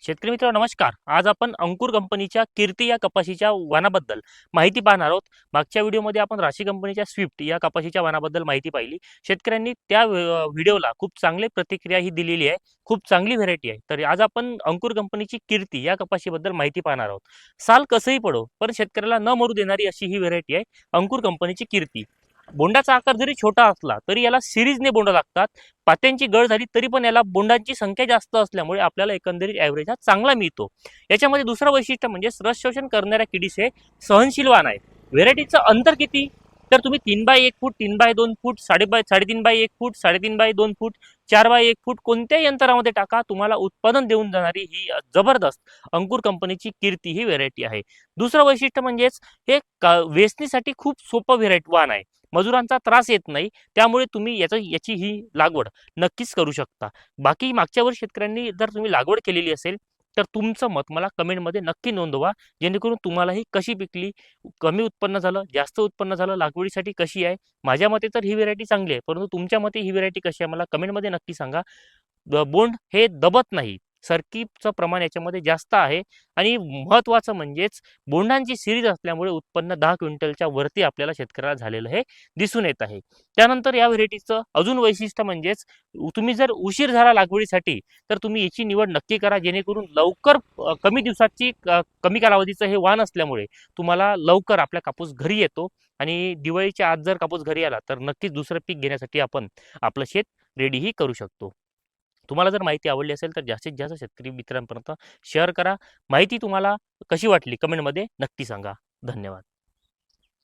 शेतकरी मित्र नमस्कार. आज आपण अंकुर कंपनीच्या कीर्ती या कपाशीच्या वाणाबद्दल माहिती पाहणार आहोत. मागच्या व्हिडिओमध्ये आपण राशी कंपनीच्या स्विफ्ट या कपाशीच्या वाणाबद्दल माहिती पाहिली. शेतकऱ्यांनी त्या व्हिडिओला खूप चांगली प्रतिक्रिया ही दिलेली आहे. खूप चांगली व्हेरायटी आहे. तर आज आपण अंकुर कंपनीची कीर्ती या कपाशीबद्दल माहिती पाहणार आहोत. साल कसंही पडो पण शेतकऱ्याला न मरू देणारी अशी ही व्हेरायटी आहे अंकुर कंपनीची कीर्ती. बोंडाचा आकार जरी छोटा असला तरी याला सिरीजने बोंड लागतात. पात्यांची गळ झाली तरी पण याला बोंडांची संख्या जास्त असल्यामुळे आपल्याला एकंदरीत ॲव्हरेज हा चांगला मिळतो. याच्यामध्ये दुसरं वैशिष्ट्य म्हणजे रस शोषण करणाऱ्या किडीस हे सहनशील वाण आहे. व्हेरायटीचं अंतर किती, तर तुम्ही 3x1 फूट, 3x2 फूट, 3.5x1 फूट, 3.5x2 फूट, 4x1 फूट कोणत्याही अंतरामध्ये टाका, तुम्हाला उत्पादन देऊन जाणारी ही जबरदस्त अंकुर कंपनीची कीर्ती ही व्हेरायटी आहे. दुसरं वैशिष्ट्य म्हणजेच हे वेचणीसाठी खूप सोपं व्हेरायटी वाण आहे. मजुरांचा त्रास येत नाही, त्यामुळे तुम्ही याची ही लागवड नक्कीच करू शकता. बाकी मागच्या वर्षी शेतकऱ्यांनी जर तुम्ही लागवड केलेली असेल तर तुमचं मत मला कमेंटमध्ये नक्की नोंदवा, जेणेकरून तुम्हाला ही कशी पिकली, कमी उत्पन्न झालं, जास्त उत्पन्न झालं, लागवडीसाठी कशी आहे. माझ्या मते तर ही व्हेरायटी चांगली आहे, परंतु तुमच्या मते ही व्हेरायटी कशी आहे मला कमेंटमध्ये नक्की सांगा. बोंड हे दबत नाही, सरकीचं प्रमाण याच्यामध्ये जास्त आहे आणि महत्त्वाचं म्हणजेच बोंडांची सिरीज असल्यामुळे उत्पन्न 10 क्विंटलच्या वरती आपल्याला शेतकऱ्याला झालेलं हे दिसून येत आहे. त्यानंतर या व्हेरायटीचं अजून वैशिष्ट्य म्हणजेच तुम्ही जर उशीर झाला लागवडीसाठी तर तुम्ही याची निवड नक्की करा, जेणेकरून लवकर कमी दिवसाची कमी कालावधीचं हे वाण असल्यामुळे तुम्हाला लवकर आपला कापूस घरी येतो आणि दिवाळीच्या आत जर कापूस घरी आला तर नक्कीच दुसरं पीक घेण्यासाठी आपण आपलं शेत रेडीही करू शकतो. तुम्हाला जर माहिती आवडली असेल तर जास्तीत जास्त शेतकरी मित्रांपर्यंत शेअर करा. माहिती तुम्हाला कशी वाटली कमेंटमध्ये नक्की सांगा. धन्यवाद.